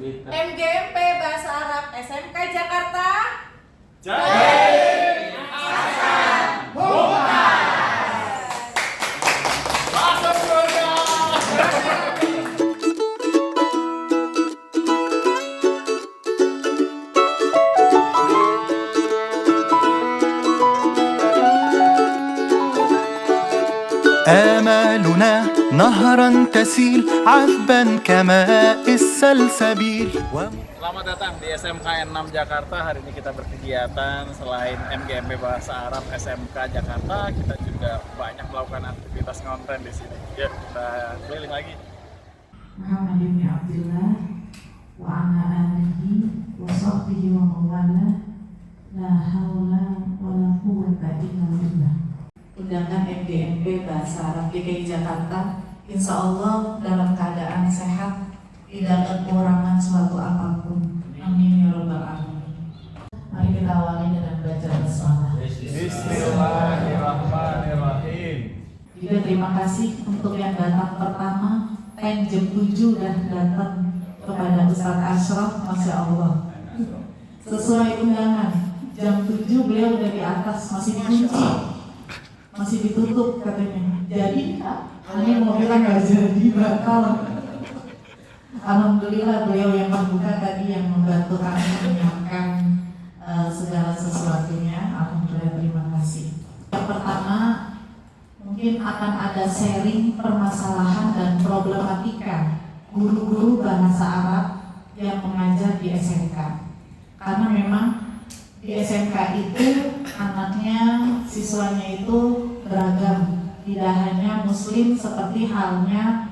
MGMP Bahasa Arab SMK Jakarta. Jai Hasan Mumtaz. Masuk surga. آمالنا نهرا تسيل عذبا كماء السلسبيل. Selamat datang di SMK 6 Jakarta. Hari ini kita berkegiatan selain MGMP Bahasa Arab SMK Jakarta, kita juga banyak melakukan aktivitas ngonten di sini. Yuk kita keliling lagi. Muhammad bin Abdullah wa ala alihi wa sahbihi wa mawala la haula wa la quwwata illa billah. Undangan MGMP Bahasa Arab DKI Jakarta insya Allah dalam keadaan sehat, tidak kekurangan suatu apapun. Amin ya rabbal alamin. Mari kita awali dengan baca basmalah. Bismillahirrahmanirrahim. Juga terima kasih untuk yang datang pertama, jam 7 dan datang kepada Ustadz Ashraf, Masya Allah. Sesuai undangan, jam 7 beliau udah di atas, masih dikunci, masih ditutup katanya. Jadi, ini mau bilang gak jadi, bakal. Alhamdulillah beliau yang membuka tadi, yang membantu kami menyiapkan segala sesuatunya. Alhamdulillah, terima kasih. Yang pertama, mungkin akan ada sharing permasalahan dan problematika guru-guru bahasa Arab yang mengajar di SMK. Karena memang di SMK itu anaknya, siswanya itu beragam, tidak hanya muslim seperti halnya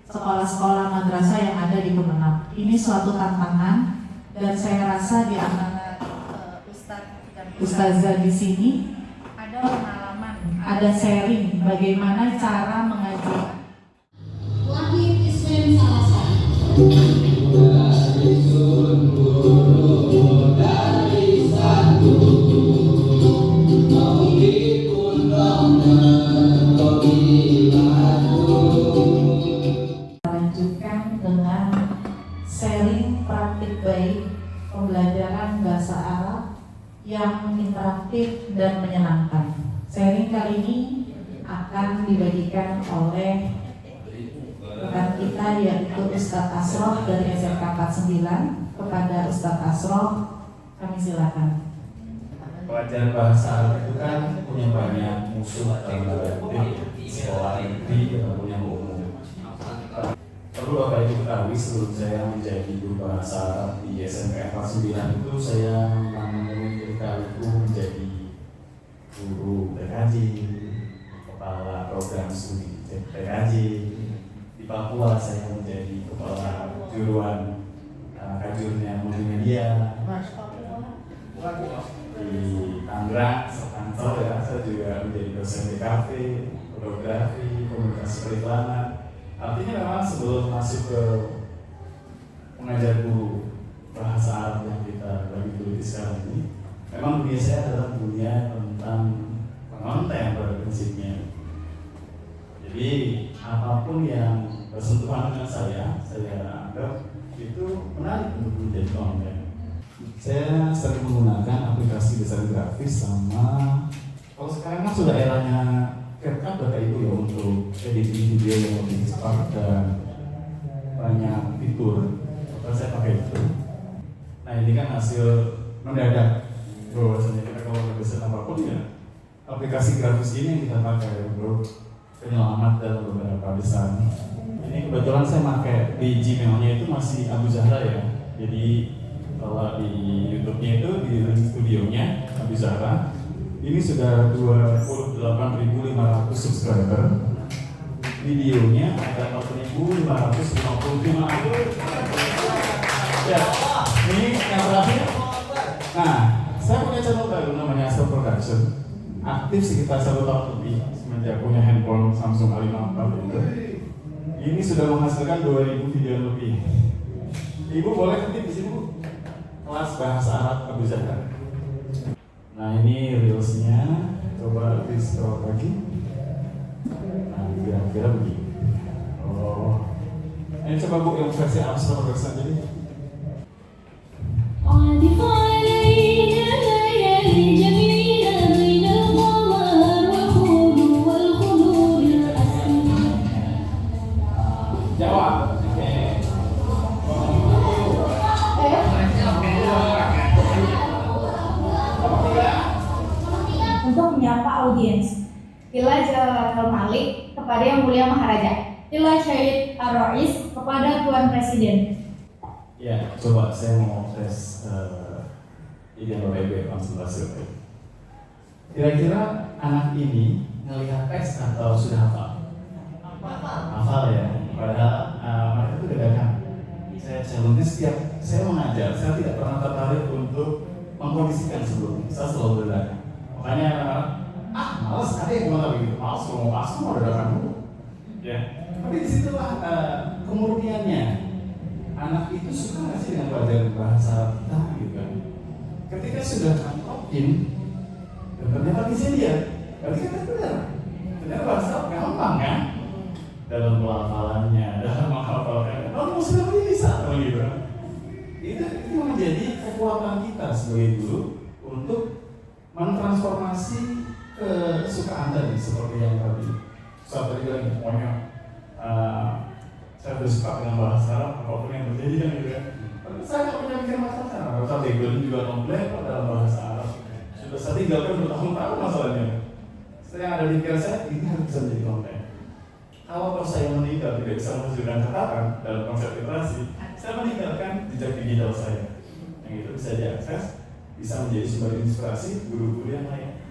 sekolah-sekolah madrasah yang ada di Kemenang. Ini suatu tantangan dan saya rasa di antara ustazah di sini ada pengalaman, ada sharing bagaimana cara mengajar. Wahid Islam Salasa. Lanjutkan dengan sharing praktik baik pembelajaran bahasa Arab yang interaktif dan menyenangkan. Sharing kali ini akan dibagikan oleh rekan kita yaitu Ustadz Ashraf dari SMK 49. Kepada Ustadz Ashraf kami silakan. Pelajaran bahasa Arab itu kan punya banyak musuh dalam di sekolah negeri ataupun yang umum. Perlu Bapak Ibu ketahui, sebelum saya menjadi guru bahasa Arab di SMK 49 itu saya memiliki itu menjadi guru PKJ, kepala program studi PKJ. Di Papua saya menjadi kepala juruan kajurnya multimedia. Di Tangerang, Kantor ya, saya juga menjadi dosen DKV, fotografi, komunikasi periklanan. Artinya memang sebelum masuk ke mengajar guru bahasa Arab yang kita bagi geluti sekarang ini, memang dunia saya adalah dunia tentang konten pada prinsipnya. Jadi apapun yang bersentuhan dengan saya anggap itu menarik untuk menjadi konten. Saya sering menggunakan aplikasi desain grafis sama, kalau sekarang kan sudah eranya CapCut Bapak Ibu ya, untuk editing video yang lebih cepat dan banyak fitur. Maka saya pakai itu. Nah ini kan hasil mendadak. Bahwasanya kita kalau ngedesain apapun ya, aplikasi grafis ini yang kita pakai untuk penyelamat dalam beberapa desain. Ini kebetulan saya pakai di Gmailnya itu masih Abu Zahra ya. Jadi kalau di YouTube-nya itu di link studionya Abu Zahra, ini sudah 28.500 subscriber. Videonya ada 4.555. Ya, ini yang terakhir. Nah, saya punya channel baru namanya Astro Production. Aktif sekitar 1 tahun lebih semenjak punya handphone Samsung A54 itu. Ini sudah menghasilkan 2.000 video lebih. Ibu boleh ketik di sini, Bu. Kelas bahasa Arab Abu Zahra. Nah ini reelsnya, coba di scroll lagi. Nah kira-kira begini. Oh, ini coba Bu yang versi abstrak saja nih. Malik kepada Yang Mulia Maharaja. Ila Syahid Ar-Rais kepada Tuan Presiden. Ya, coba saya mau tes ide Bapak Ibu konsentrasi Bapak Ibu. Kira-kira anak ini ngelihat teks atau sudah hafal? Hafal ya. Padahal mereka itu dadakan. Saya challenge setiap saya mengajar, saya tidak pernah tertarik untuk mengkondisikan sebelumnya. Saya selalu dadakan. Makanya anak-anak, malas ada yang bilang begitu, malas mau masuk mau dadakan dulu. Ya. Tapi disitulah kemurniannya. Anak itu suka nggak sih dengan pelajaran bahasa kita gitu kan? Ketika sudah mantapin, dan ternyata bisa dia, berarti kan benar. Ternyata bahasa gampang kan? Dalam pelafalannya, dalam menghafalkannya. Oh, sudah bisa, gitu. Itu menjadi kekuatan kita sebagai guru untuk mentransformasi kesukaan tadi seperti yang tadi. Saat tadi bilang, pokoknya saya sudah suka dengan bahasa Arab, apapun yang terjadi kan gitu ya. Tapi saya nggak punya mikir masalah sana. Kalau saya juga komplain dalam bahasa Arab. Sudah saya tinggalkan bertahun-tahun masalahnya. Saya yang ada di pikiran saya ini harus bisa menjadi komplain. Kalau saya meninggal tidak bisa menghasilkan catatan dalam konsep literasi, saya meninggalkan jejak digital saya. Yang itu bisa diakses, bisa menjadi sumber inspirasi guru-guru yang lain.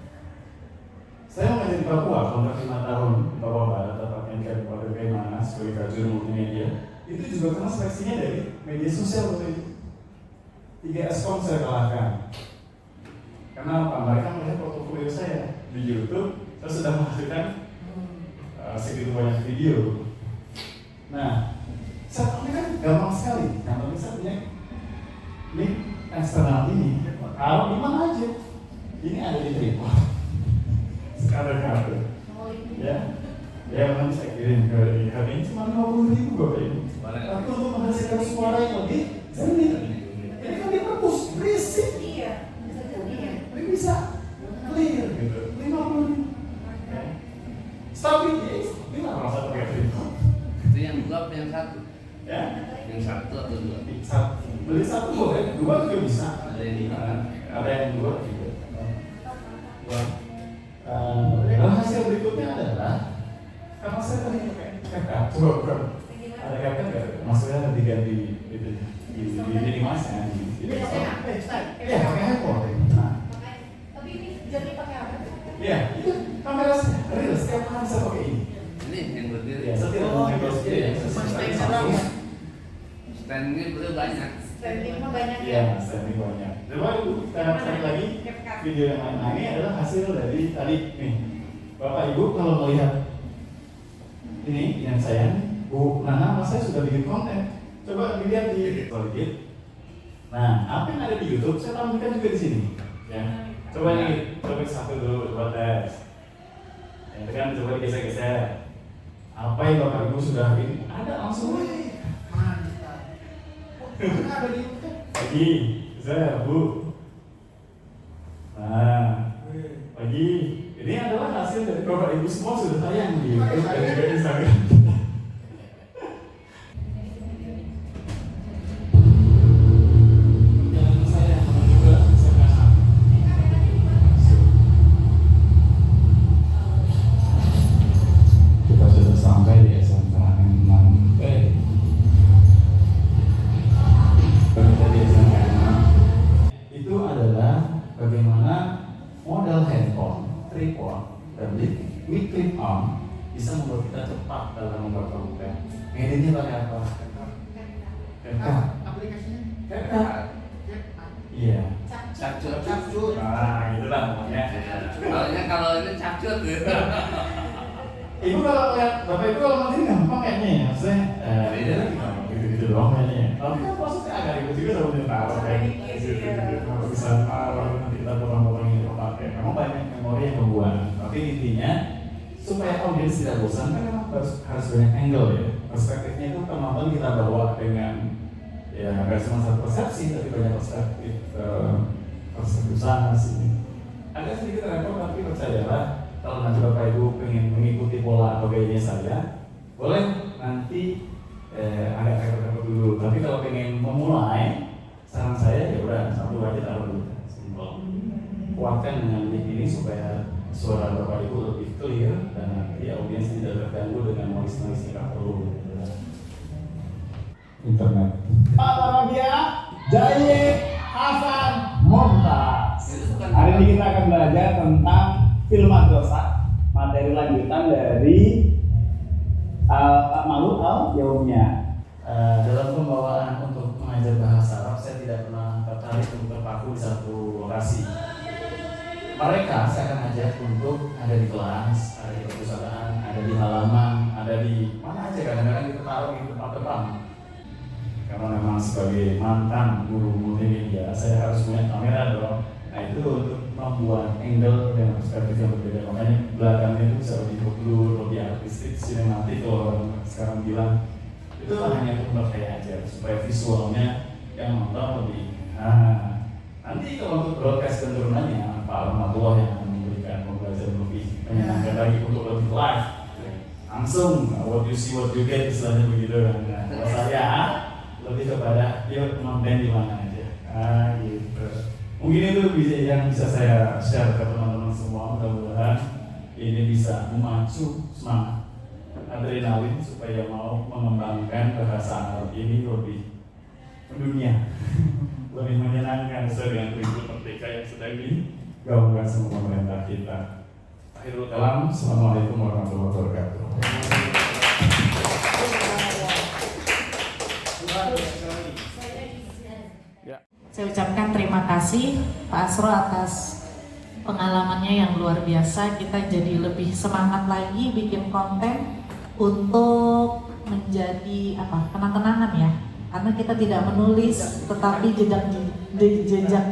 Saya mengajar di Papua, kontrak 5 tahun di Papua Barat, tepatnya di Kabupaten Kaimana sebagai kajur multimedia. Itu juga karena seleksinya dari media sosial waktu itu. 3 Eskom saya kalahkan. Kenapa? Mereka melihat portofolio saya di YouTube. Saya sudah menghasilkan segitu banyak video. Nah, saat ini kan gampang sekali. Yang penting saya punya link eksternal ini. Kalau di mana aja, ini ada di tripod. Sekadar-kadar. Ya, memang saya kirim ke hari ini cuma 50.000 Bapak Ibu. Tapi untuk menghasilkan suara yang lebih jernih. Ini kan diperpus, berisik. Iya, bisa jadi ya. Tapi bisa clear gitu. 50.000. Tapi ini nggak merasa pakai tripod. Itu yang 2 atau yang 1? Ya, Yang 1 atau 2? beli 1 boleh, 2 juga bisa. Ada yang 5. Ada yang 2 juga. Hasil berikutnya adalah karena saya tadi pakai coba ada kata nggak? Maksudnya diganti itu di masnya. Ya pakai handphone. Nah, Tapi ini jadi pakai apa? ya itu kamera real setiap hari saya pakai ini. Ini yang berdiri. Ya, setiap hari berdiri. Standnya betul banyak. Standing mah banyak ya. Iya, standing banyak. Coba kita cari lagi video yang lain. Nah, ini adalah hasil dari tadi nih. Bapak Ibu kalau melihat ini yang saya, Bu Nana, mas saya sudah bikin konten. Coba dilihat di Solid. Nah, apa yang ada di YouTube saya tampilkan juga di sini. Ya, coba ini, coba satu dulu, coba tes. Ya, kan coba digeser-geser. Apa yang Bapak Ibu sudah ini? Ada langsung. Ada di YouTube. Lagi, saya Bu. Nah, lagi. Ini adalah hasil dari Bapak Ibu semua sudah tayang di YouTube dan juga Instagram. Perjalanan saya menuju ke SMK. Kita sudah sampai di SMK 6B. Di SMK 6 itu adalah bagaimana model handphone, tripod, dan mic clip on bisa membuat kita cepat dalam membuat konten. Ngeditnya pakai apa? CapCut. Aplikasinya? CapCut. Iya. Capcut. Nah, gitulah namanya. Kalau ini capcut. Ibu kalau lihat Bapak Ibu kalau nanti gampang kayaknya ya, maksudnya gitu doang kayaknya. Tapi kan prosesnya agak ribet juga sebetulnya taruh kayak gitu. Bisa taruh nanti kita potong-potong ini pakai. Memang banyak memori yang membuat. Tapi intinya supaya audiens tidak bosan kan memang harus banyak angle ya. Perspektifnya itu penonton kita bawa dengan ya nggak cuma satu persepsi tapi banyak perspektif sana sini. Agak sedikit repot tapi percayalah kalau nanti Bapak Ibu pengen mengikuti pola atau gayanya saya, boleh nanti agak repot dulu. Tapi kalau pengen memulai, saran saya ya udah satu aja taruh dulu, simpel. Kuatkan dengan link ini supaya suara Bapak Ibu lebih clear dan nanti audiens tidak terganggu dengan noise-noise yang tak perlu. Internet. Pak Warabia, Jayet, Hasan, Montas. Hari ini kita akan belajar tentang film madrasah, materi lanjutan dari Malu Al-Yaumnya. Dalam pembawaan untuk mengajar bahasa Arab, saya tidak pernah tertarik untuk terpaku di satu lokasi. Mereka saya akan ajak untuk ada di kelas, ada di perpustakaan, ada di halaman, ada di mana aja, kadang-kadang kita taruh di tempat-tempat. Karena memang sebagai mantan guru multimedia, saya harus punya kamera dong. Nah itu untuk membuat angle dan perspektif yang berbeda. Makanya belakangnya itu bisa lebih blur, lebih artistik, sinematik kalau orang sekarang bilang. Itu hanya untuk berkaya aja, supaya visualnya yang nonton lebih. Nah, nanti kalau untuk broadcast dan turunannya, Pak Rahmatullah yang akan memberikan pembelajaran lebih menyenangkan lagi untuk lebih live. Langsung, what you see, what you get, istilahnya begitu. Nah, kalau saya lebih kepada dia nonton di mana aja. Gitu. Mungkin itu yang bisa saya share ke teman-teman semua. Mudah-mudahan ini bisa memacu semangat adrenalin supaya mau mengembangkan bahasa Arab ini lebih mendunia, lebih menyenangkan sesuai dengan prinsip merdeka yang sedang digaungkan sama pemerintah kita. Akhirul kalam, assalamualaikum warahmatullahi wabarakatuh. Saya ucapkan terima kasih Pak Asro atas pengalamannya yang luar biasa. Kita jadi lebih semangat lagi bikin konten untuk menjadi kenang-kenangan ya. Karena kita tidak menulis, tetapi jejak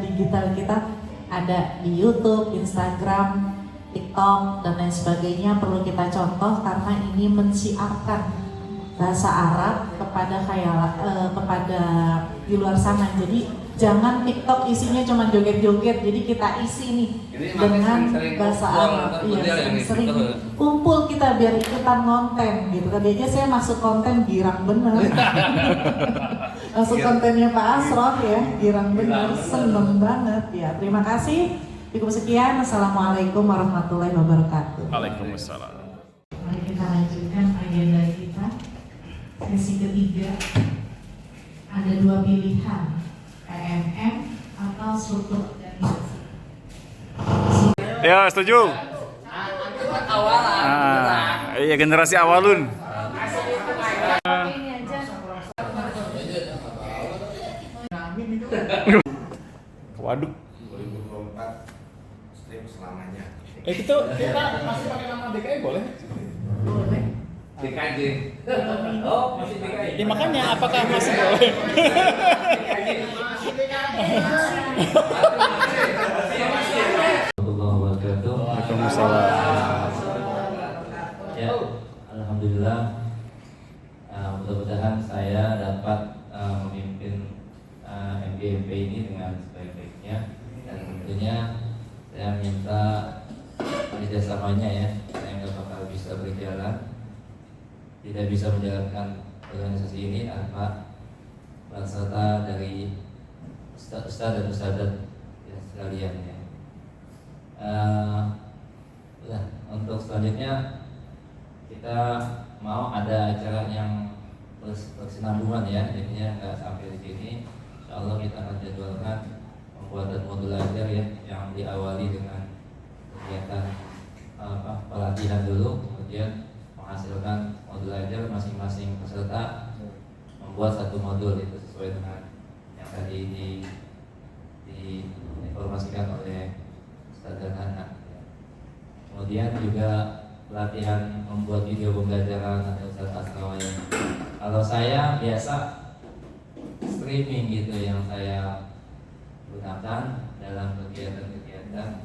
digital kita ada di YouTube, Instagram, TikTok dan lain sebagainya. Perlu kita contoh karena ini mensiarkan bahasa Arab kepada kepada di luar sana. Jadi jangan TikTok isinya cuma joget-joget. Jadi kita isi nih dengan bahasa Arab. Iya, sering kumpul kita biar ikutan konten gitu. Tadi aja saya masuk konten girang bener. Masuk kontennya Pak Asrof ya, girang bener, seneng banget ya. Terima kasih. Cukup sekian. Assalamualaikum warahmatullahi wabarakatuh. Waalaikumsalam. Mari kita lanjutkan agenda kita. Sesi ketiga ada dua pilihan, PMM atau struktur organisasi. Ya, setuju. Iya, generasi awalun. Waduh. 2024 strip selamanya. Kita masih pakai nama DKI boleh? Boleh. DKJ. Oh, masih DKJ. Ya, makanya apakah masih boleh? Waalaikumsalam. Ya, alhamdulillah. Mudah-mudahan saya dapat memimpin MGMP ini dengan sebaik-baiknya dan tentunya saya minta kerjasamanya ya. Saya nggak bakal bisa berjalan, tidak bisa menjalankan organisasi ini tanpa peserta dari ustaz dan ustadzat ya, sekalian ya. Untuk selanjutnya kita mau ada acara yang berkesinambungan ya, jadinya nggak sampai di sini. Insyaallah kita akan jadwalkan pembuatan modul ajar ya, yang diawali dengan kegiatan pelatihan dulu, kemudian menghasilkan modul ajar, masing-masing peserta membuat satu modul itu sesuai dengan yang tadi diinformasikan oleh Ustaz dan Anak. Kemudian juga pelatihan membuat video pembelajaran ada Ustaz Asrawaya. Kalau saya biasa streaming gitu yang saya gunakan dalam kegiatan-kegiatan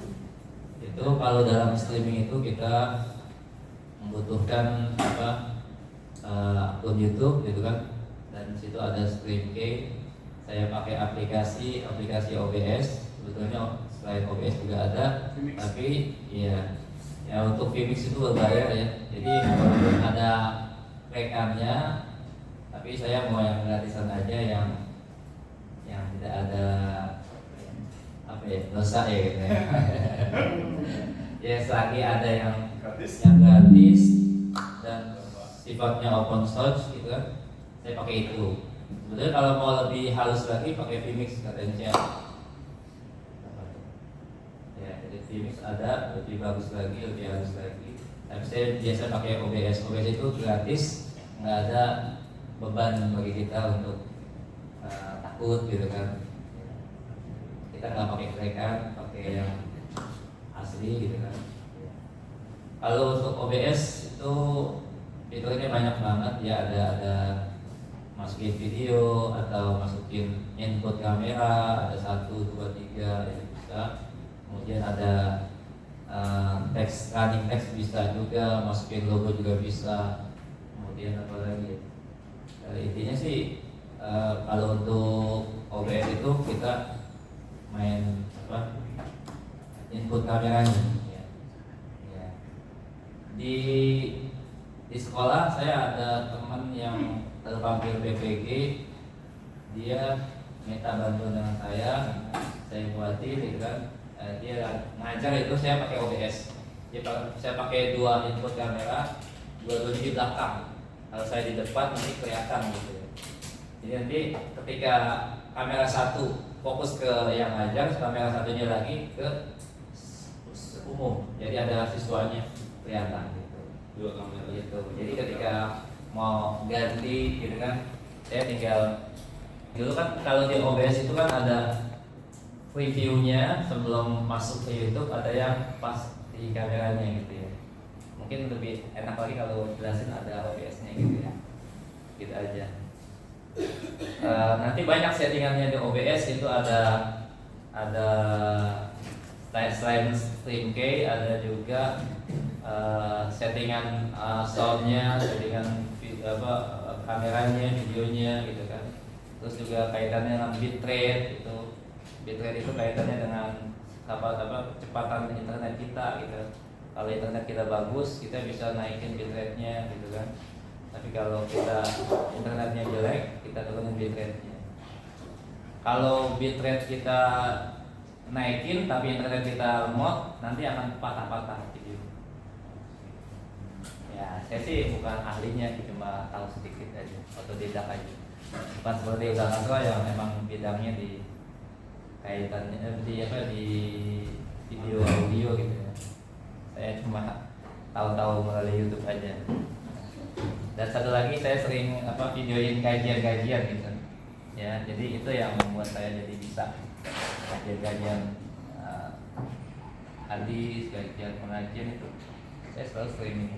itu. Kalau dalam streaming itu kita membutuhkan akun YouTube gitu kan, dan situ ada Stream Key. Saya pakai aplikasi OBS. Sebetulnya selain OBS juga ada, tapi ya untuk Vmix itu berbayar ya. Jadi walaupun ada rekannya, tapi saya mau yang gratisan aja, yang tidak ada dosa ya gitu ya. Ya selagi ada yang Gratis. gratis dan sifatnya open source gitu kan, saya pakai itu. Sebetulnya kalau mau lebih halus lagi pakai Vmix katanya. Ya, jadi Vmix ada lebih bagus lagi, lebih halus lagi. Tapi saya biasa pakai OBS. OBS itu gratis, nggak ada beban bagi kita untuk takut gitu kan. Kita nggak pakai krekan, pakai yang asli gitu kan. Kalau untuk OBS itu fiturnya banyak banget ya, ada masukin video atau masukin input kamera, ada 1, 2, 3 itu bisa. Kemudian ada teks, running text bisa juga, masukin logo juga bisa. Kemudian apa lagi? Intinya sih kalau untuk OBS itu kita main input kameranya. Ya. Ya. Di sekolah saya ada teman yang terpampir BPG, dia minta bantuan dengan saya buatin gitu kan. Dia ngajar itu saya pakai OBS. Saya pakai 2 input kamera, dua-duanya di belakang. Kalau saya di depan nanti kelihatan gitu ya. Jadi nanti ketika kamera 1 fokus ke yang ngajar, kamera satunya lagi ke umum. Jadi ada siswanya kelihatan gitu. 2 kamera Gitu. Jadi ketika mau ganti gitu kan, saya tinggal dulu kan kalau di OBS itu kan ada previewnya sebelum masuk ke YouTube, ada yang pas di kameranya gitu ya. Mungkin lebih enak lagi kalau jelasin ada OBS-nya gitu ya. Gitu aja. Nanti banyak settingannya di OBS itu ada selain stream key, ada juga settingan soundnya, settingan kameranya, videonya gitu kan. Terus juga kaitannya dengan bitrate itu. Bitrate itu kaitannya dengan kecepatan internet kita gitu. Kalau internet kita bagus, kita bisa naikin bitrate-nya gitu kan. Tapi kalau kita internetnya jelek, kita turunin bitrate-nya. Kalau bitrate kita naikin tapi internet kita lemot, nanti akan patah-patah video. Ya, saya sih bukan ahlinya, cuma tahu sedikit aja, otodidak aja. Bukan seperti Ustaz yang memang bidangnya di kaitannya di video audio gitu ya. Saya cuma tahu-tahu melalui YouTube aja. Dan satu lagi saya sering videoin kajian-kajian gitu. Ya, jadi itu yang membuat saya jadi bisa kajian-kajian hadis, kajian pengajian itu. Saya selalu streaming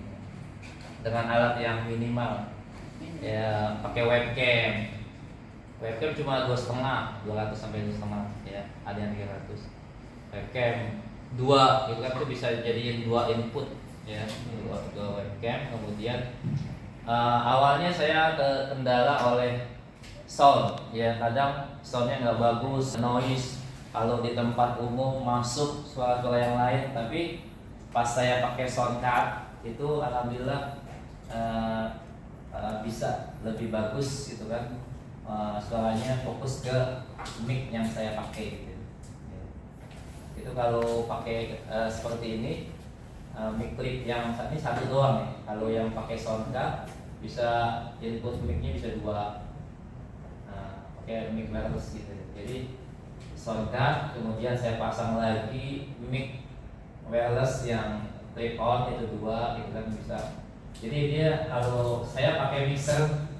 dengan alat yang minimal. Ya, pakai webcam. Webcam cuma 200 sampai 2,5 ya, ada yang 300. Webcam 2 itu kan itu bisa jadiin 2 input ya, 2 webcam. Kemudian awalnya saya terkendala oleh sound ya, kadang soundnya nggak bagus, noise kalau di tempat umum masuk suara-suara yang lain. Tapi pas saya pakai sound card itu alhamdulillah bisa lebih bagus gitu kan. Suaranya fokus ke mic yang saya pakai gitu. Itu kalau pakai seperti ini, mic clip yang ini 1 doang ya. Kalau yang pakai sound card bisa input mic-nya bisa 2, pakai mic wireless gitu. Jadi sound card, kemudian saya pasang lagi mic wireless yang clip on itu 2 gitu kan bisa. Jadi dia kalau saya pakai mixer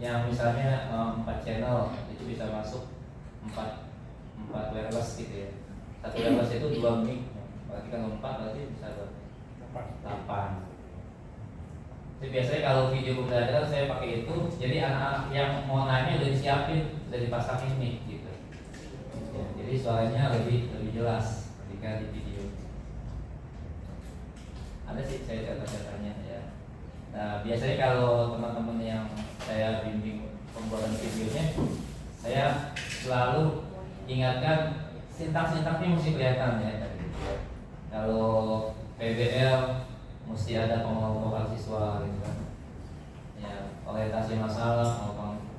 yang misalnya 4 channel itu bisa masuk 4 wireless gitu ya. 1 wireless itu 2 mic, berarti kalau 4 berarti bisa 8. Jadi biasanya kalau video pembelajaran saya pakai itu, jadi anak-anak yang mau nanya udah disiapin, udah dipasangin mic gitu. Ya, jadi suaranya lebih jelas ketika di video. Ada sih saya catat-catatnya ya. Nah, biasanya kalau teman-teman yang saya bimbing pembuatan videonya, saya selalu ingatkan sintaks-sintaksnya mesti kelihatan ya. Kalau PBL mesti ada pengelompokan siswa gitu kan. Ya, orientasi masalah,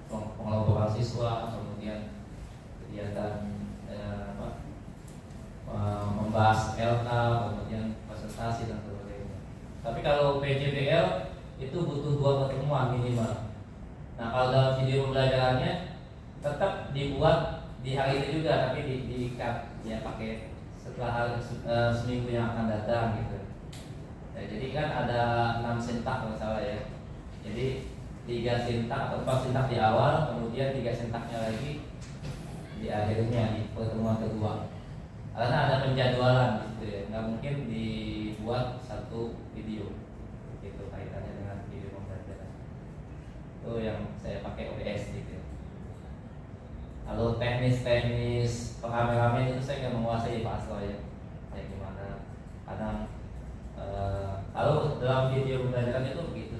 pengelompokan siswa, kemudian kegiatan membahas LK, kemudian peserta itu butuh 2 pertemuan minimal. Nah kalau dalam video pembelajarannya tetap dibuat di hari itu juga, tapi di-cut ya pakai setelah seminggu yang akan datang gitu. Ya, jadi kan ada 6 sintak kalau salah ya. Jadi 3 sintak atau 4 sintak di awal, kemudian 3 sintaknya lagi di akhirnya di pertemuan kedua. Karena ada penjadwalan gitu ya, nggak mungkin dibuat satu video gitu kaitannya dengan video pembelajaran. Itu yang saya pakai OBS gitu. Kalau teknis pengameramen itu saya nggak menguasai Pak Aslo ya, kayak gimana. Kadang kalau dalam video pembelajaran itu begitu.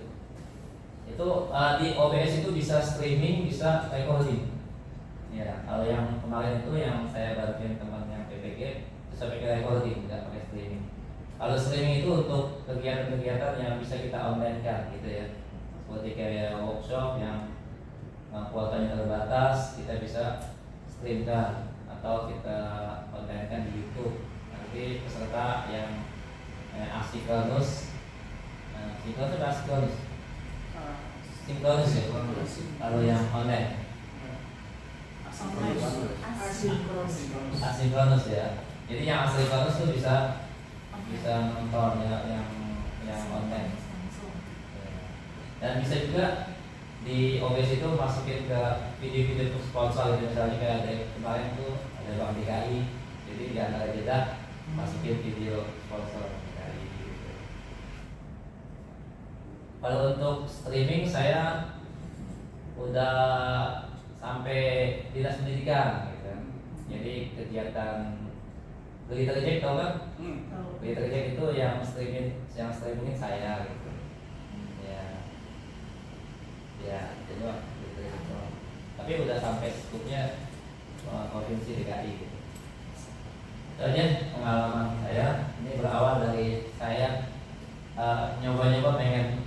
Itu di OBS itu bisa streaming, bisa recording. Ya, kalau yang kemarin itu yang saya bantuin teman yang PPG itu saya pakai recording, nggak pakai streaming. Kalau streaming itu untuk kegiatan-kegiatan yang bisa kita online kan, gitu ya. Seperti kayak workshop yang kuotanya terbatas, kita bisa streamkan atau kita online-kan di YouTube. Nanti peserta yang asinkronus, sinkronus atau asinkronus? Sinkronus ya. Kalau yang online. Asinkronus ya. Jadi yang asinkronus itu bisa nonton ya, yang online. Dan bisa juga di OBS itu masukin ke video-video sponsor gitu, misalnya kayak ada kemarin tuh ada Bank DKI, jadi di antara jeda masukin video sponsor DKI gitu. Kalau untuk streaming saya udah sampai dinas pendidikan gitu. Jadi kegiatan Berita Reject tau kan? Berita Reject itu yang streamingin saya gitu. Ya, itu Berita Reject. Tapi udah sampai skupnya provinsi DKI gitu. Itu aja pengalaman saya. Ini berawal dari saya nyoba-nyoba pengen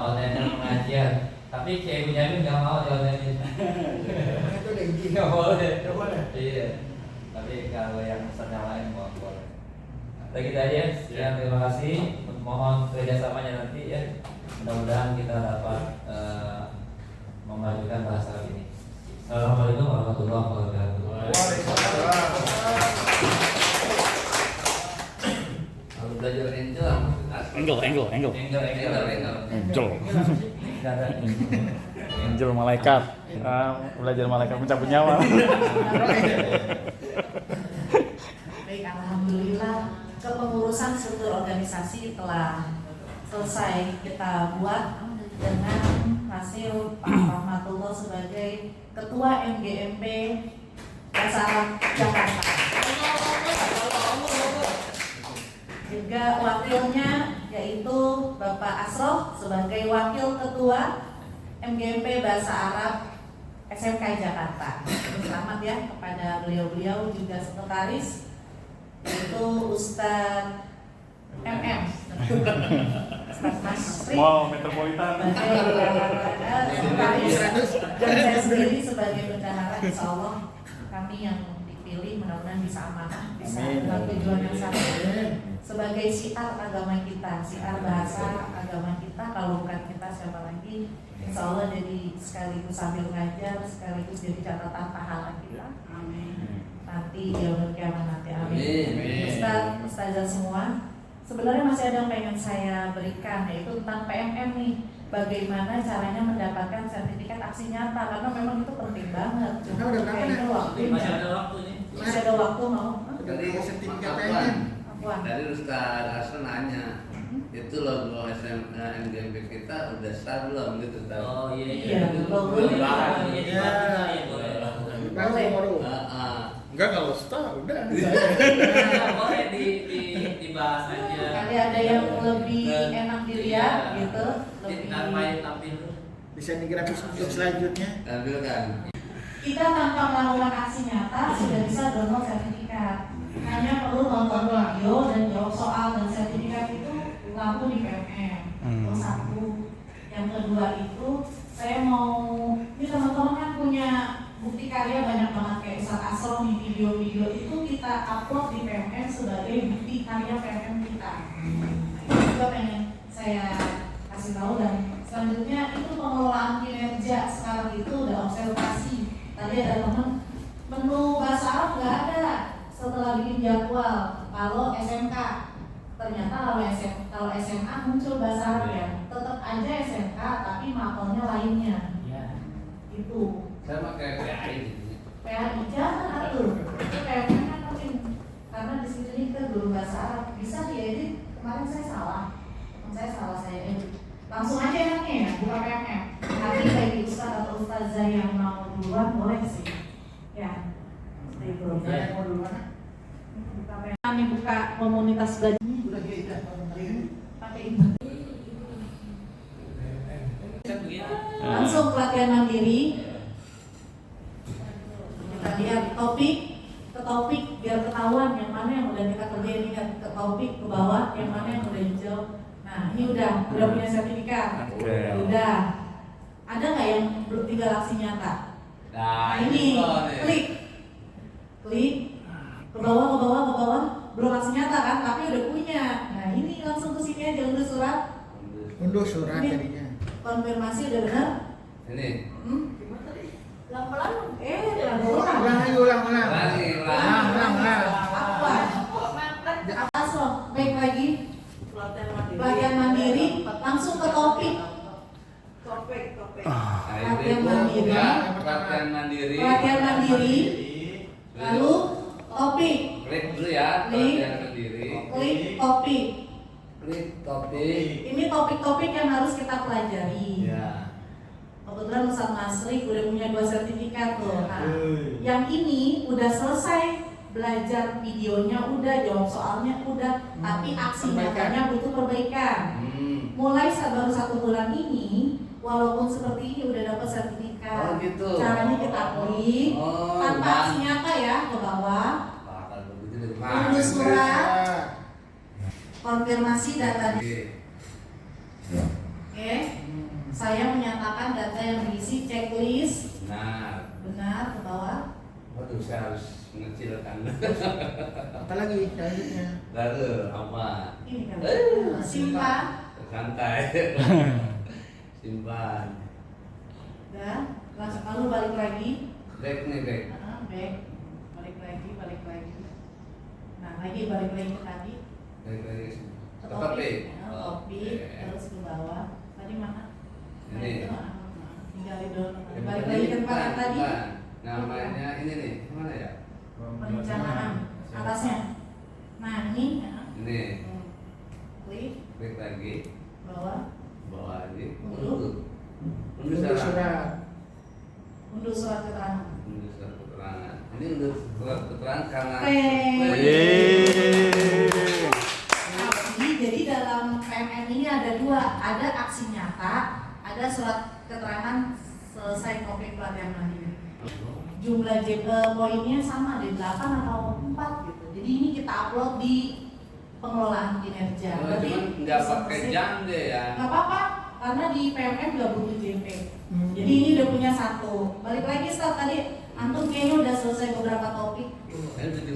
online pengajian. Tapi Kiai Bunyamin nggak mau online-in. Itu udah izin. Nggak boleh. Nggak boleh. Iya. Tapi kalau yang peserta lain mau boleh. Begitu aja. Sekian, terima kasih. Mohon kerjasamanya nanti ya. Mudah-mudahan kita dapat memajukan bahasa ini. Assalamualaikum warahmatullahi wabarakatuh. Kalau belajar angel Angel malaikat, belajar malaikat mencabut nyawa. Baik, alhamdulillah kepengurusan struktur organisasi telah selesai kita buat dengan hasil Pak Rahmatullah sebagai Ketua MGMP Bahasa Arab Jakarta. Juga wakilnya yaitu Bapak Asrof sebagai Wakil Ketua MGMP Bahasa Arab SMK Jakarta. Selamat ya kepada beliau-beliau, juga sekretaris yaitu Ustadz MM Ustadz Masri sebagai sekretaris dan saya sendiri sebagai bendahara. Insya Allah kami yang dipilih mudah-mudahan bisa amanah, bisa dengan tujuan yang sama sebagai siar agama kita, siar bahasa agama kita. Kalau bukan kita siapa lagi? Insya Allah jadi sekaligus sambil ngajar, sekaligus jadi catatan pahala kita. Amin. Nanti yaumul kiamat nanti. Amin. Ustazah semua, sebenarnya masih ada yang pengen saya berikan, yaitu tentang PMM nih. Bagaimana caranya mendapatkan sertifikat aksi nyata, karena memang itu penting banget. Cuma udah berapa kayaknya nih? waktunya. Masih ada waktu nih. Masih ada waktu mau? Dari sertifikat PMM. Apaan? Dari Ustaz Hasan nanya, itu logo MGMP kita udah sah belum gitu tahu? Oh iya Iya, logo Boleh banget. Iya, di bawah kita, ya, boleh. Baru. Enggak, kalau staf udah. Boleh dibahas aja. Kali ada yang lebih enak dilihat gitu, lebih. Tampil. Desain grafis untuk selanjutnya. Tampilkan. Kita tanpa melakukan aksi nyata sudah bisa download sertifikat. Hanya perlu nonton video dan jawab soal, dan sertifikat itu laku di PMM. Itu satu. Yang kedua itu saya mau, ini teman-teman kan punya bukti karya banyak banget kayak Ustadz Asro nih, video-video itu kita upload di PMM sebagai bukti karya PMM kita. Itu juga pengen saya kasih tahu. Dan selanjutnya itu pengelolaan kinerja sekarang itu udah observasi. Tadi ada teman menu bahasa Arab nggak ada setelah bikin jadwal. Kalau SMK ternyata kalau SMA muncul bahasa Arab ya, tetap aja SMK tapi makolnya lainnya. Itu. Sama kayak PAI gitu. PAI jangan atur. Itu PAI kan penting. Karena di sini kita guru bahasa Arab bisa diedit. Kemarin saya salah saya edit. Langsung aja enaknya ya, buka PMM. Tapi bagi ustaz atau ustazah yang mau duluan boleh sih. Ya. Seperti itu. Saya mau dulu mana? Kami buka komunitas belajar. Udah kita Pakai internet. Langsung pelatihan mandiri. Kita lihat topik ke topik biar ketahuan yang mana yang udah kita kerjain. Ingat ke topik ke bawah yang mana yang udah hijau. Nah ini udah punya sertifikat. Udah. Ada nggak yang belum tinggal aksi nyata? Nah ini klik ke bawah belum aksi nyata kan, tapi udah punya. Nah ini langsung ke sini aja unduh surat. unduh surat Ini. jadinya. Konfirmasi udah benar? Ini. Pelan-pelan. Ulang. Lagi. Atas loh, baik lagi. Pelatihan mandiri, langsung ke topik. Pelatihan mandiri. Pelatihan mandiri. Lalu topik. Klik dulu ya, pelatihan mandiri. Klik topik. Klik topik. Ini topik-topik yang harus kita pelajari. Ya. Kebetulan Ustaz Masri udah punya 2 sertifikat tuh. Nah, yang ini udah selesai belajar videonya, udah jawab soalnya udah, tapi aksi nyatanya butuh perbaikan. Mulai baru 1 bulan ini, walaupun seperti ini udah dapat sertifikat. Oh gitu. Caranya kita klik tanpa aksi nyata ya ke bawah. Unduh surat, konfirmasi data. Oke. Saya menyatakan data yang diisi checklist. Benar ke bawah. Waduh, saya harus mengecilkan. Apalagi selanjutnya? Lalu apa? Ini kan. Simpan. Santai. Simpan. Dan lalu balik lagi. Back nih, back. Back. Balik lagi. Nah, balik lagi ke tadi. Back lagi. Ke Topik. Topik, terus ke bawah. Tadi mana? Ini. Tinggal itu. Balik lagi ke tempat yang tadi. Namanya ini nih, mana ya? Perencanaan atasnya. Nah, ini. Ini. Klik lagi. bawah. Bawah lagi. Unduh. Unduh surat. Unduh surat keterangan. Unduh surat keterangan. Ini unduh surat keterangan karena. Jadi dalam PMM ini ada 2, ada aksi nyata, ada surat keterangan selesai topik pelatihan mandiri. Jumlah poinnya sama di 8 atau 4 gitu. Jadi ini kita upload di pengelolaan kinerja. Berarti nggak pakai jam deh ya. Nggak apa-apa, karena di PMM nggak butuh JP. Jadi ini udah punya 1. Balik lagi Ustaz, tadi antum kayaknya udah selesai beberapa topik.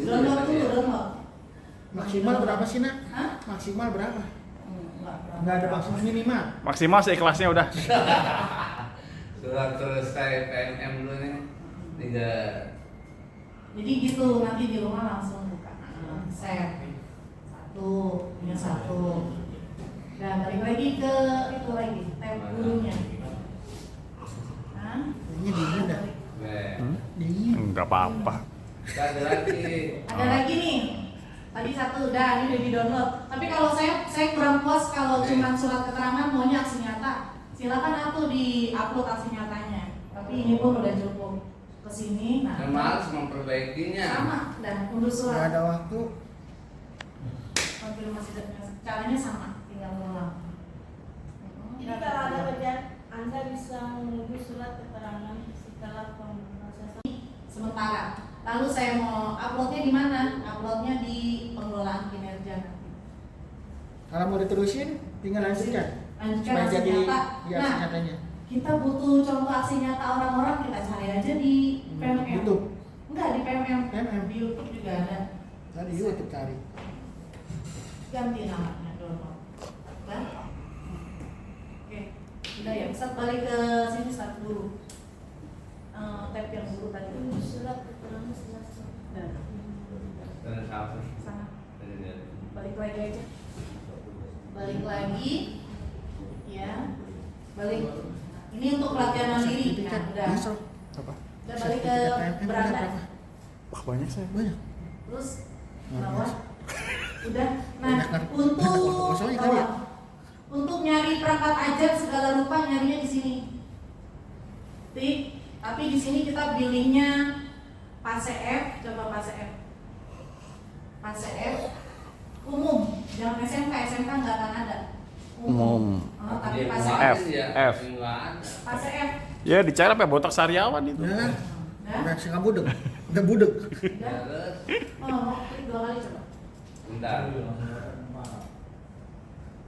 Download dulu, download. Maksimal berapa sih nak? Hah? Maksimal berapa? Nggak ada maksimal minimal. Maksimal seikhlasnya udah. Surat selesai PMM dulu nih. 3. Jadi gitu, nanti di rumah langsung buka. Set. 1, punya 1. Dan balik lagi ke itu lagi, tab gurunya. Ini dingin dah. Dingin. Enggak apa-apa. Ada lagi. Ada lagi nih. Tadi 1 udah, ini udah di-download. Tapi kalau saya kurang puas kalau cuma surat keterangan maunya aksi nyata. Silakan aku di-upload aksi nyatanya. Tapi ini pun udah cukup. Kesini, nah. Males memperbaikinya. Sama, dan unduh surat. Nggak ada waktu. Konfirmasi caranya sama, tinggal ngulang. Jadi kalau ada kerjaan, Anda bisa menunggu surat keterangan setelah pemrosesan. Sementara. Lalu saya mau uploadnya di mana? Uploadnya di pengelolaan kinerja nanti. Kalau mau diterusin, tinggal lanjutkan. Lanjutkan Supaya aksi jadi nyata. ya, aksi nyatanya. Kita butuh contoh aksi nyata orang-orang, kita cari aja di PMM. YouTube. Enggak, di PMM. PMM. Di YouTube juga ada. Tadi YouTube cari. Ganti namanya download. Kan? Ustaz balik ke sini Ustaz dulu. Tab yang dulu tadi. Surat keterangan jelas. Dan satu. Sana. Balik lagi aja. Balik lagi. Ya. Balik. Ini untuk pelatihan mandiri. Nah, udah. Apa? Udah balik ke beranda. Wah, banyak saya. Banyak. Terus Luar bawah. biasa. Udah. Nah, Banyak kan? untuk Kosongnya kali ya? bawah. Untuk nyari perangkat ajar segala rupa nyarinya di sini. Tik. Tapi di sini kita pilihnya fase F, coba fase F. Fase F umum, jangan SMK nggak akan ada. Umum. Oh, tapi fase F. F. Fase F. Ya dicari apa botak sariawan itu. Ya kan? Udah. Udah si budeg. Udah budeg. Udah. Oh, mau klik 2 kali coba. Bentar.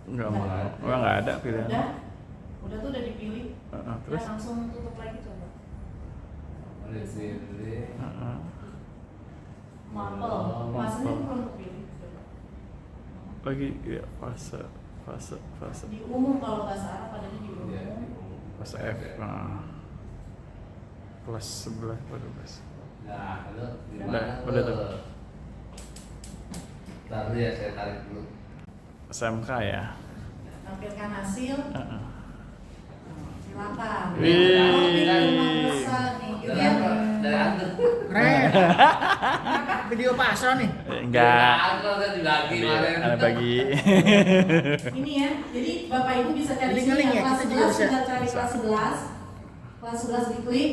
Enggak mau. Enggak ada pilihan. Udah tuh udah dipilih. Terus Ya, langsung tutup lagi coba. Mapel, masanya belum kepilih. Coba. lagi ya fase Di umum kalau bahasa Arab adanya di umum. fase F. Kelas 11 pada kelas. Nah, lu di Udah, mana udah tuh. tuh? Ntar dulu ya, saya tarik dulu. SMK ya. Tampilkan hasil. Silakan. Wih. Kalau pilih rumah besar nih, gitu ya. Dari antum. Keren. Video Pak Asro nih. Enggak. Aku kan dibagi kemarin. Ada bagi. Ini ya, jadi Bapak Ibu bisa cari Link- sini link ya, ya, kelas kita juga 11 bisa. tinggal cari kelas 11. Kelas 11 diklik,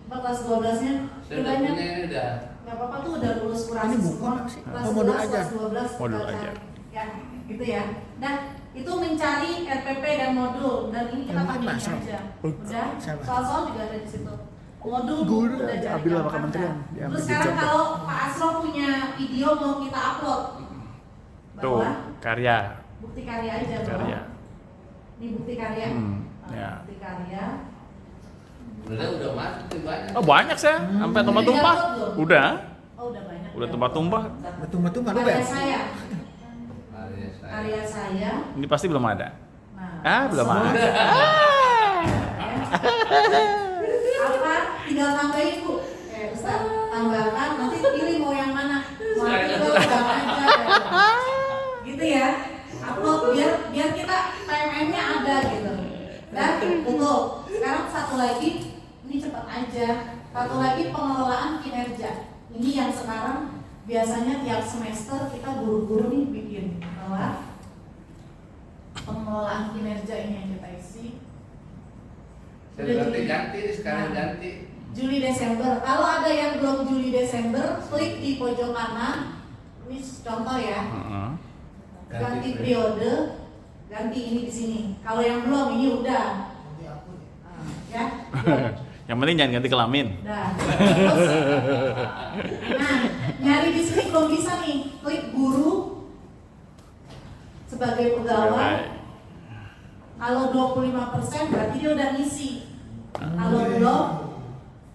apa kelas 12-nya? Saya udah punya ini udah. Nggak apa-apa tuh udah lulus kurasi Ini buku semua. apa sih? Kelas Oh, modul 11, aja. kelas 12 Modul kita aja. cari. Ya, gitu ya. Nah, itu mencari RPP dan modul dan ini kita Yang pakai mungkin ini masuk. aja. Udah, Siapa? soal-soal juga ada di situ. Modul Guru udah jadi ambil sama gampang, kementerian, kan? diambil Terus di sekarang contoh. kalau Pak Asro punya video mau kita upload, Tuh, bahwa karya. bukti karya aja bahwa Karya. ini bukti karya. Ya. Bukti karya. Udah masuk tuh banyak. Oh, banyak saya, sampai tumpah-tumpah. Udah. Oh, udah banyak. Udah tumpah-tumpah. Betul-betul lu Karya Ben. saya. Karya saya. Karya saya. Ini pasti belum ada. Nah, Belum semua. ada. Apa? Tinggal tambahin Bu. Ustaz, tambahkan. Nanti pilih mau yang mana. Mau itu bang aja. Gitu ya. Upload biar kita PMN-nya ada gitu. Dan betul. Sekarang satu lagi, ini cepat aja. Satu lagi pengelolaan kinerja. Ini yang sekarang biasanya tiap semester kita guru-guru nih bikin bahwa pengelolaan kinerja ini yang kita isi. Saya ganti sekarang ganti. Juli Desember. Kalau ada yang belum Juli Desember, klik di pojok kanan. Ini contoh ya. Ganti periode, ganti ini di sini. Kalau yang belum ini udah. Ya. Yang penting jangan ganti kelamin. Udah. Terus, nah, nyari di sini belum bisa nih. Klik guru sebagai pegawai. Kalau 25% berarti dia udah ngisi. Kalau belum,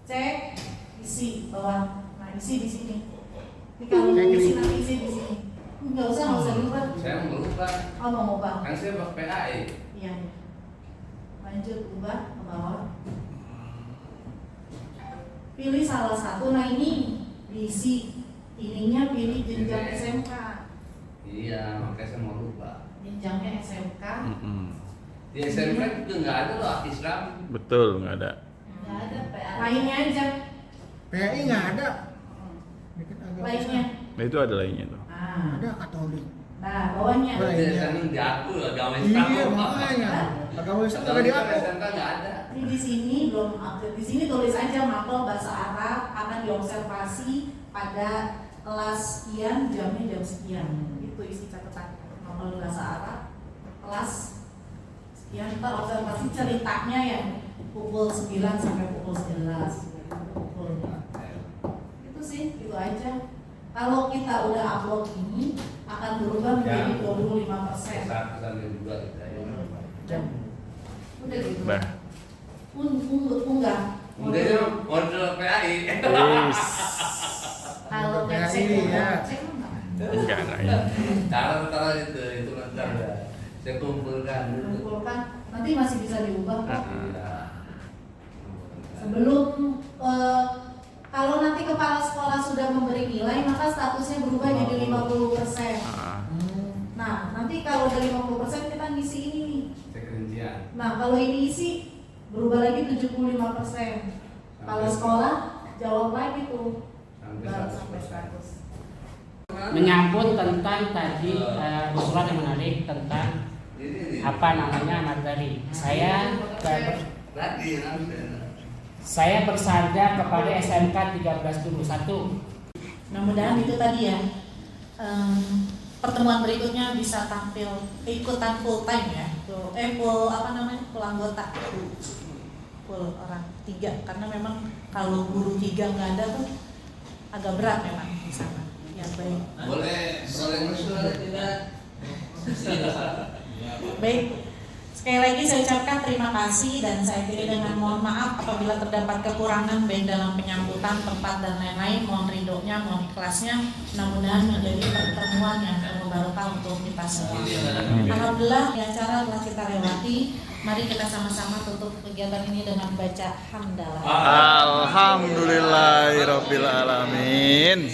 cek isi bawah. Nah, isi di sini. Ini kalau mau isi nanti isi di sini. Nggak usah diubah. Saya mau ubah. Oh, mau ubah. Kan saya pakai PAI. Iya. Lanjut ubah ke bawah. Pilih salah satu. Nah, ini diisi. Ininya pilih jenjang SMK. Iya, makanya saya mau ubah. Jenjangnya SMK. Di SMK itu nggak ada loh Islam. Betul, nggak ada. Nggak ada PA. Lainnya aja. PAI nggak ada. Lainnya. Nah, itu ada lainnya tuh. Nah, Ada Katolik. nah bawahnya. Boleh. Di SMK jago agama Islam. Iya makanya. Agama Islam Kalau nggak di diatur. SMK nggak ada. Ini di sini belum update. Di sini tulis aja mapel bahasa Arab akan diobservasi pada kelas sekian, jamnya jam sekian. Itu isi catatan mapel bahasa Arab kelas sekian. Ntar observasi ceritanya ya pukul 9 sampai pukul 11. Itu sih, itu aja. Kalau kita udah upload ini akan berubah menjadi 25%. Satu sampai dua kita ya. Udah gitu. Bah. Unggah. Mungkin model PAI. Yes. Kalau Ya, cek iya. cek enggak? Enggak ini. Taruh itu nanti saya kumpulkan dulu. Kumpulkan Nanti masih bisa diubah kok. Iya. Sebelum kalau nanti kepala sekolah sudah memberi nilai, maka statusnya berubah jadi 50%. Nah, nanti kalau dari 50% kita ngisi ini nih. Cek rincian. Nah, kalau ini isi berubah lagi 75%. Kalau sekolah jawab lagi tuh baru sampai 100. Menyambut tentang tadi usulan yang menarik tentang apa namanya materi. Saya bersandar kepada SMK 1371. Mudah-mudahan itu tadi ya. Pertemuan berikutnya bisa tampil ikutan full time ya. Full anggota. Full orang 3 karena memang kalau guru 3 nggak ada tuh agak berat memang di sana. Ya baik. Boleh usul tidak? Baik. Sekali lagi saya ucapkan terima kasih dan saya pilih dengan mohon maaf apabila terdapat kekurangan baik dalam penyambutan, tempat dan lain-lain. Mohon ridhonya, mohon ikhlasnya. Mudah-mudahan menjadi pertemuan yang penuh barokah untuk kita semua. Alhamdulillah acara telah kita lewati. Mari kita sama-sama tutup kegiatan ini dengan baca hamdalah. Alhamdulillahirabbil alamin.